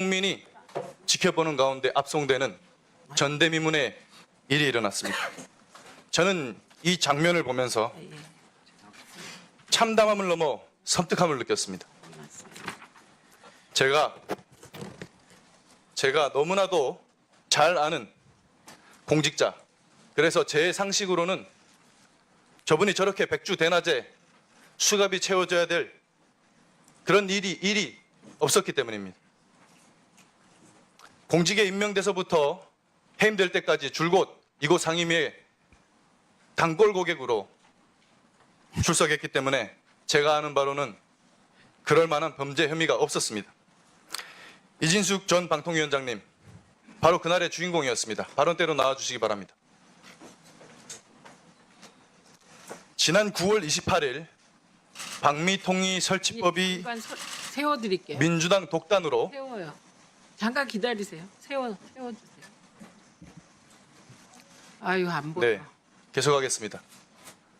국민이 지켜보는 가운데 압송되는 전대미문의 일이 일어났습니다. 저는 이 장면을 보면서 참담함을 넘어 섬뜩함을 느꼈습니다. 제가 너무나도 잘 아는 공직자, 그래서 제 상식으로는 저분이 저렇게 백주대낮에 수갑이 채워져야 될 그런 일이 없었기 때문입니다. 공직에 임명돼서부터 해임될 때까지 줄곧 이곳 상임위에 단골 고객으로 출석했기 때문에 제가 아는 바로는 그럴 만한 범죄 혐의가 없었습니다. 이진숙 전 방통위원장님, 바로 그날의 주인공이었습니다. 발언대로 나와주시기 바랍니다. 지난 9월 28일 방미통일 설치법이 세워드릴게요. 민주당 독단으로 세워요. 잠깐 기다리세요. 세워주세요. 아유, 안 보여. 네, 계속하겠습니다.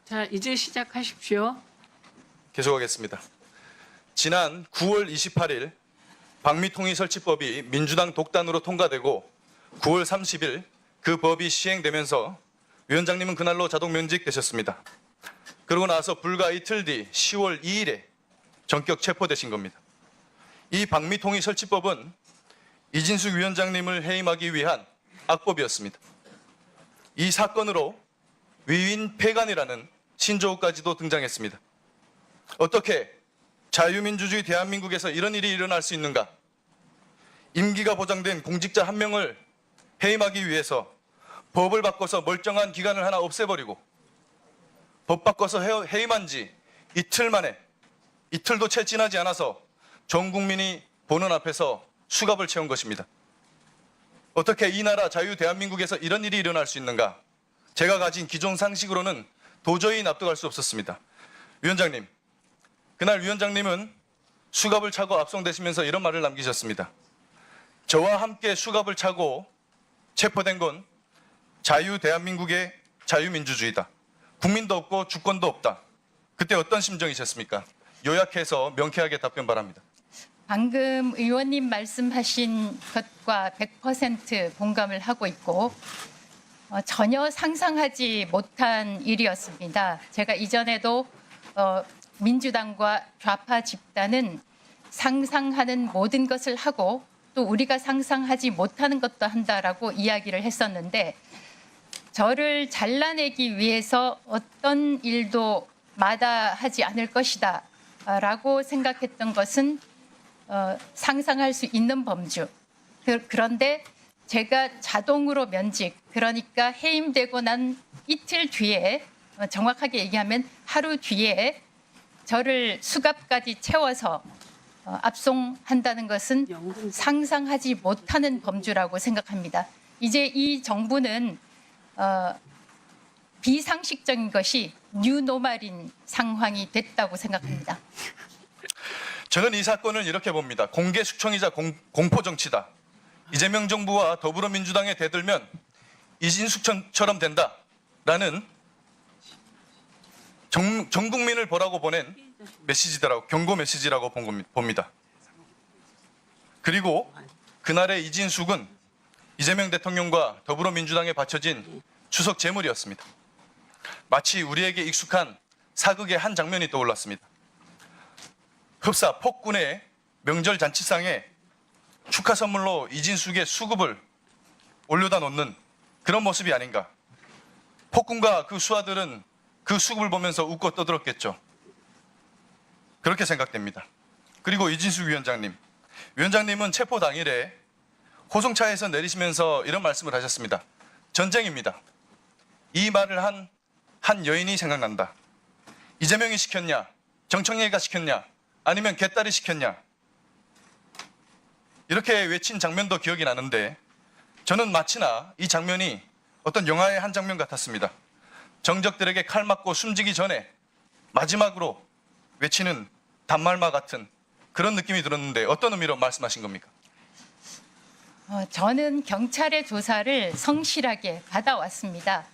자, 이제 시작하십시오. 계속하겠습니다. 지난 9월 28일 방미통일 설치법이 민주당 독단으로 통과되고 9월 30일 그 법이 시행되면서 위원장님은 그날로 자동 면직되셨습니다. 그러고 나서 불과 이틀 뒤 10월 2일에 전격 체포되신 겁니다. 이 방미통일 설치법은 이진숙 위원장님을 해임하기 위한 악법이었습니다. 이 사건으로 위윈폐간이라는 신조어까지도 등장했습니다. 어떻게 자유민주주의 대한민국에서 이런 일이 일어날 수 있는가? 임기가 보장된 공직자 한 명을 해임하기 위해서 법을 바꿔서 멀쩡한 기관을 하나 없애버리고 법 바꿔서 해임한 지 이틀 만에, 이틀도 채 지나지 않아서 전 국민이 보는 앞에서 수갑을 채운 것입니다. 어떻게 이 나라 자유 대한민국에서 이런 일이 일어날 수 있는가? 제가 가진 기존 상식으로는 도저히 납득할 수 없었습니다. 위원장님, 그날 위원장님은 수갑을 차고 압송되시면서 이런 말을 남기셨습니다. 저와 함께 수갑을 차고 체포된 건 자유 대한민국의 자유민주주의다. 국민도 없고 주권도 없다. 그때 어떤 심정이셨습니까? 요약해서 명쾌하게 답변 바랍니다. 방금 의원님 말씀하신 것과 100% 공감을 하고 있고 전혀 상상하지 못한 일이었습니다. 제가 이전에도 민주당과 좌파 집단은 상상하는 모든 것을 하고 또 우리가 상상하지 못하는 것도 한다라고 이야기를 했었는데 저를 잘라내기 위해서 어떤 일도 마다하지 않을 것이다 라고 생각했던 것은 상상할 수 있는 범주. 그런데 제가 자동으로 면직, 그러니까 해임되고 난 이틀 뒤에, 정확하게 얘기하면 하루 뒤에 저를 수갑까지 채워서 압송한다는 것은 상상하지 못하는 범주라고 생각합니다. 이제 이 정부는 비상식적인 것이 뉴노멀인 상황이 됐다고 생각합니다. 저는 이 사건을 이렇게 봅니다. 공개 숙청이자 공포 정치다. 이재명 정부와 더불어민주당에 대들면 이진숙처럼 된다라는 전 국민을 보라고 보낸 메시지더라고, 경고 메시지라고 봅니다. 그리고 그날의 이진숙은 이재명 대통령과 더불어민주당에 바쳐진 추석 제물이었습니다. 마치 우리에게 익숙한 사극의 한 장면이 떠올랐습니다. 흡사 폭군의 명절 잔치상에 축하 선물로 이진숙의 수급을 올려다 놓는 그런 모습이 아닌가. 폭군과 그 수하들은 그 수급을 보면서 웃고 떠들었겠죠. 그렇게 생각됩니다. 그리고 이진숙 위원장님은 체포 당일에 호송차에서 내리시면서 이런 말씀을 하셨습니다. 전쟁입니다. 이 말을 한 여인이 생각난다. 이재명이 시켰냐? 정청래가 시켰냐? 아니면 개딸이 시켰냐? 이렇게 외친 장면도 기억이 나는데 저는 마치나 이 장면이 어떤 영화의 한 장면 같았습니다. 정적들에게 칼 맞고 숨지기 전에 마지막으로 외치는 단말마 같은 그런 느낌이 들었는데 어떤 의미로 말씀하신 겁니까? 저는 경찰의 조사를 성실하게 받아왔습니다.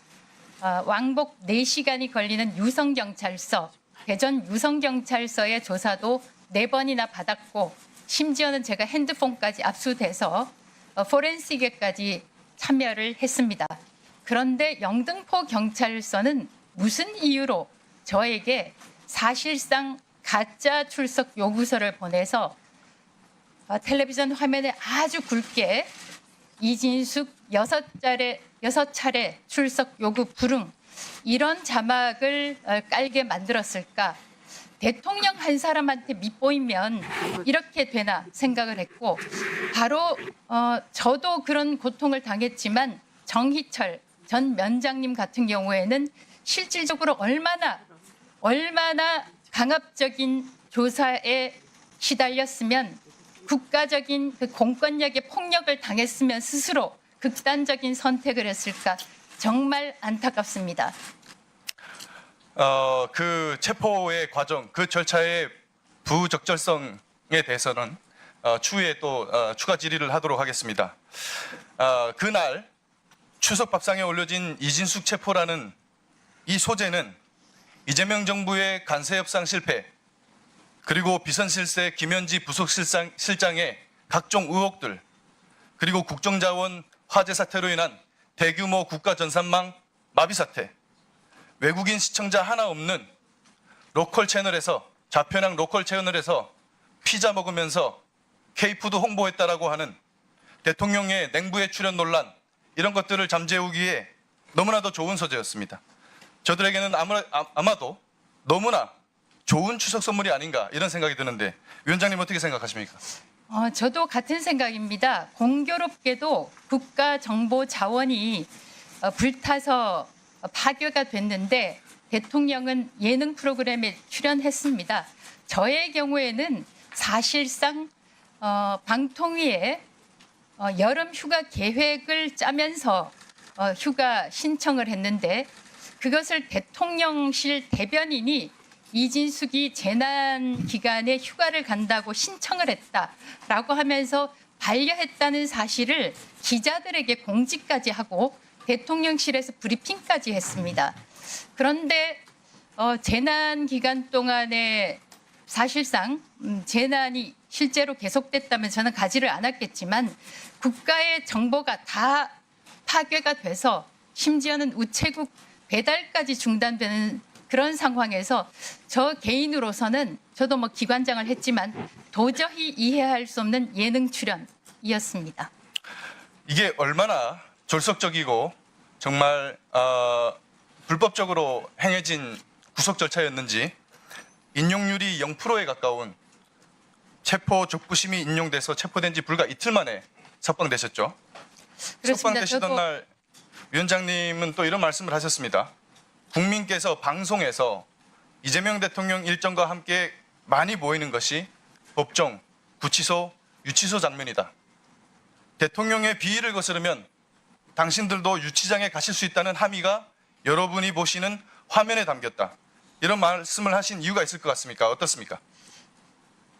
왕복 4시간이 걸리는 유성경찰서, 대전 유성경찰서의 조사도 4번이나 받았고 심지어는 제가 핸드폰까지 압수돼서 포렌식에까지 참여를 했습니다. 그런데 영등포 경찰서는 무슨 이유로 저에게 사실상 가짜 출석 요구서를 보내서 텔레비전 화면에 아주 굵게 이진숙 6차례 출석 요구 불응 이런 자막을 깔게 만들었을까? 대통령 한 사람한테 밑보이면 이렇게 되나 생각을 했고 바로 저도 그런 고통을 당했지만 정희철 전 면장님 같은 경우에는 실질적으로 얼마나 강압적인 조사에 시달렸으면 국가적인 그 공권력의 폭력을 당했으면 스스로 극단적인 선택을 했을까 정말 안타깝습니다. 그 체포의 과정, 그 절차의 부적절성에 대해서는 추후에 또 추가 질의를 하도록 하겠습니다. 그날 추석 밥상에 올려진 이진숙 체포라는 이 소재는 이재명 정부의 관세 협상 실패, 그리고 비선실세 김현지 부속실장의 각종 의혹들, 그리고 국정자원 화재 사태로 인한 대규모 국가 전산망 마비 사태, 외국인 시청자 하나 없는 로컬 채널에서 좌편향 로컬 채널에서 피자 먹으면서 K푸드 홍보했다라고 하는 대통령의 냉부의 출연 논란, 이런 것들을 잠재우기에 너무나도 좋은 소재였습니다. 저들에게는 아마도 너무나 좋은 추석 선물이 아닌가 이런 생각이 드는데 위원장님 어떻게 생각하십니까? 저도 같은 생각입니다. 공교롭게도 국가 정보 자원이 불타서 파괴가 됐는데 대통령은 예능 프로그램에 출연했습니다. 저의 경우에는 사실상 방통위에 여름 휴가 계획을 짜면서 휴가 신청을 했는데 그것을 대통령실 대변인이 이진숙이 재난 기간에 휴가를 간다고 신청을 했다라고 하면서 반려했다는 사실을 기자들에게 공지까지 하고 대통령실에서 브리핑까지 했습니다. 그런데 재난 기간 동안에 사실상 재난이 실제로 계속됐다면 저는 가지를 않았겠지만 국가의 정보가 다 파괴가 돼서 심지어는 우체국 배달까지 중단되는 그런 상황에서 저 개인으로서는 저도 뭐 기관장을 했지만 도저히 이해할 수 없는 예능 출연이었습니다. 이게 얼마나 졸속적이고 정말 불법적으로 행해진 구속 절차였는지 인용률이 0%에 가까운 체포 족부심이 인용돼서 체포된 지 불과 이틀 만에 석방되셨죠. 그렇습니다. 석방되시던 날 위원장님은 또 이런 말씀을 하셨습니다. 국민께서 방송에서 이재명 대통령 일정과 함께 많이 보이는 것이 법정, 구치소, 유치소 장면이다. 대통령의 비위를 거스르면 당신들도 유치장에 가실 수 있다는 함의가 여러분이 보시는 화면에 담겼다. 이런 말씀을 하신 이유가 있을 것 같습니까? 어떻습니까?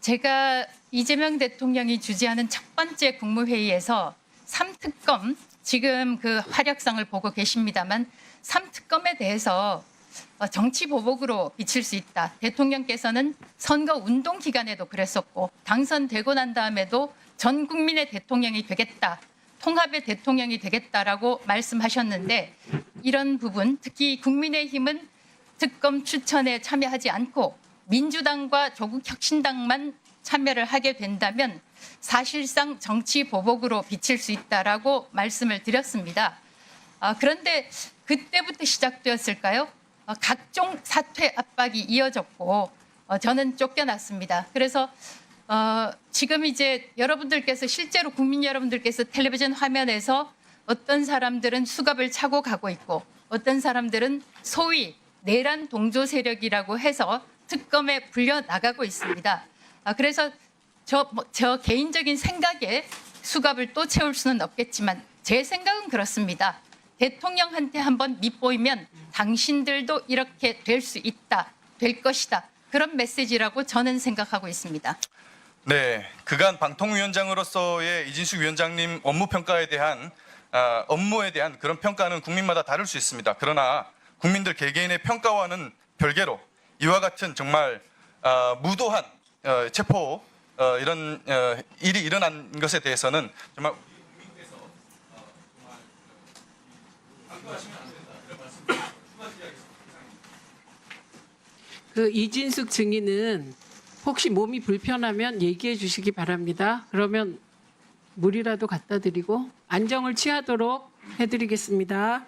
제가 이재명 대통령이 주재하는 첫 번째 국무회의에서 3특검, 지금 그 활약상을 보고 계십니다만 3특검에 대해서 정치 보복으로 비칠 수 있다. 대통령께서는 선거 운동 기간에도 그랬었고 당선되고 난 다음에도 전 국민의 대통령이 되겠다. 통합의 대통령이 되겠다라고 말씀하셨는데 이런 부분, 특히 국민의힘은 특검 추천에 참여하지 않고 민주당과 조국혁신당만 참여를 하게 된다면 사실상 정치 보복으로 비칠 수 있다라고 말씀을 드렸습니다. 그런데 그때부터 시작되었을까요? 각종 사퇴 압박이 이어졌고 저는 쫓겨났습니다. 그래서 지금 이제 여러분들께서 실제로 국민 여러분들께서 텔레비전 화면에서 어떤 사람들은 수갑을 차고 가고 있고 어떤 사람들은 소위 내란 동조 세력이라고 해서 특검에 불려 나가고 있습니다. 그래서 저 개인적인 생각에 수갑을 또 채울 수는 없겠지만 제 생각은 그렇습니다. 대통령한테 한번 밑보이면 당신들도 이렇게 될 수 있다, 될 것이다. 그런 메시지라고 저는 생각하고 있습니다. 네, 그간 방통위원장으로서의 이진숙 위원장님 업무에 대한 그런 평가는 국민마다 다를 수 있습니다. 그러나 국민들 개개인의 평가와는 별개로 이와 같은 정말 무도한 체포 이런 일이 일어난 것에 대해서는 정말 그 이진숙 증인은 혹시 몸이 불편하면 얘기해 주시기 바랍니다. 그러면 물이라도 갖다 드리고 안정을 취하도록 해드리겠습니다.